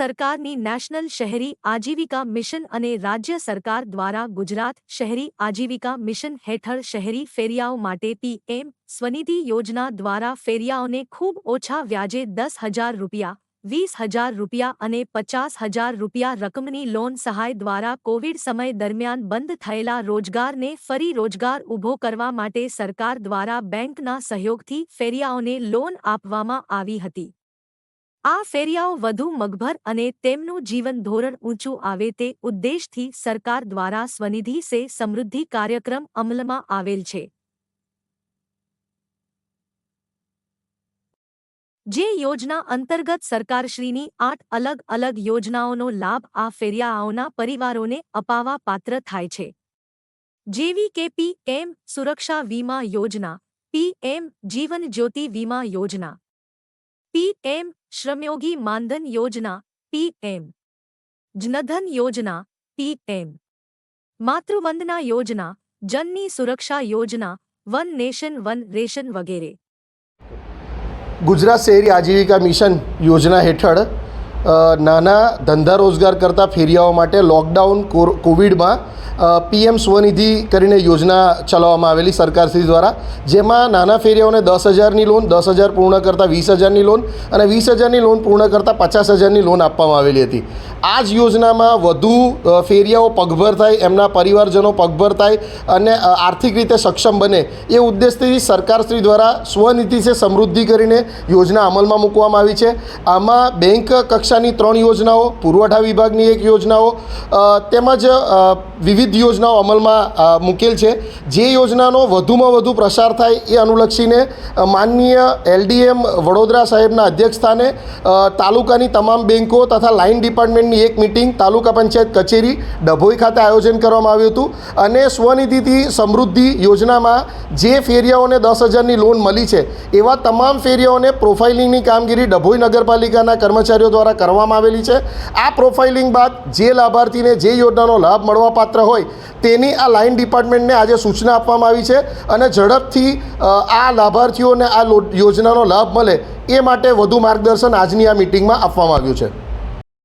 સરકારની નેશનલ શહેરી આજીવિકા મિશન અને રાજ્ય સરકાર દ્વારા ગુજરાત શહેરી આજીવિકા મિશન હેઠળ શહેરી ફેરિયાઓ માટે પીએમ સ્વનિધિ યોજના દ્વારા ફેરિયાઓને ખૂબ ઓછા વ્યાજે 10,000 રૂપિયા, 20,000 રૂપિયા અને 50,000 રૂપિયા રકમની લોન સહાય દ્વારા કોવિડ સમય દરમિયાન બંધ થયેલા રોજગારને ફરી રોજગાર ઊભો કરવા માટે સરકાર દ્વારા બેંકના સહયોગથી ફેરિયાઓને લોન આપવામાં આવી હતી। આ ફેરિયાઓ વધુ મગભર અને તેમનું જીવન ધોરણ ઊંચું આવે તે ઉદ્દેશથી સરકાર દ્વારા સ્વનિધિ સે સમૃદ્ધિ કાર્યક્રમ અમલમાં આવેલ છે, જે યોજના અંતર્ગત સરકારશ્રીની 8 અલગ અલગ યોજનાઓનો લાભ આ ફેરિયાઓના પરિવારોને અપાવવા પાત્ર થાય છે, જેવી કે પીએમ સુરક્ષા વીમા યોજના, પીએમ જીવન જ્યોતિ વીમા યોજના, પીએમ શ્રમયોગી માનધન યોજના, પીએમ જનધન યોજના, પીએમ માતૃવંદના યોજના, જનની સુરક્ષા યોજના, વન નેશન વન રેશન વગેરે। ગુજરાત શહેરી આજીવિકા મિશન યોજના હેઠળ નાના ધંધા રોજગાર કરતા ફેરિયાઓ માટે લોકડાઉન કોવિડમાં પીએમ સ્વનિધિ કરીને યોજના ચલાવવામાં આવેલી સરકારશ્રી દ્વારા, જેમાં નાના ફેરિયાઓને 10,000ની લોન, 10,000 પૂર્ણ કરતાં 20,000ની લોન અને 20,000ની લોન પૂર્ણ કરતાં 50,000ની લોન આપવામાં આવેલી હતી। આ જ યોજનામાં વધુ ફેરિયાઓ પગભર થાય, એમના પરિવારજનો પગભર થાય અને આર્થિક રીતે સક્ષમ બને એ ઉદ્દેશથી સરકારશ્રી દ્વારા સ્વનિધિ સે સમૃદ્ધિ કરીને યોજના અમલમાં મૂકવામાં આવી છે। આમાં બેંક કક્ષાની 3 યોજનાઓ, પુરવઠા વિભાગની 1 યોજનાઓ તેમજ વિવિધ યોજનાઓ અમલમાં મૂકેલ છે। જે યોજનાનો વધુમાં વધુ પ્રસાર થાય એ અનુલક્ષીને માનનીય એલડીએમ વડોદરા સાહેબના અધ્યક્ષસ્થાને તાલુકાની તમામ બેંકો તથા લાઇન ડિપાર્ટમેન્ટની એક મિટિંગ તાલુકા પંચાયત કચેરી ડભોઈ ખાતે આયોજન કરવામાં આવ્યું હતું અને સ્વનિધિથી સમૃદ્ધિ યોજનામાં જે ફેરિયાઓને 10,000ની લોન મળી છે એવા તમામ ફેરિયાઓને પ્રોફાઇલિંગની કામગીરી ડભોઈ નગરપાલિકાના કર્મચારીઓ દ્વારા કરવામાં આવેલી છે। આ પ્રોફાઇલિંગ બાદ જે લાભાર્થીને જે યોજનાનો લાભ મળવાપાત્ર હોય તેની આ લાઇન ડિપાર્ટમેન્ટને આજે સૂચના આપવામાં આવી છે અને ઝડપથી આ લાભાર્થીઓને આ યોજનાનો લાભ મળે એ માટે વધુ માર્ગદર્શન આજની આ મિટિંગમાં આપવામાં આવ્યું છે।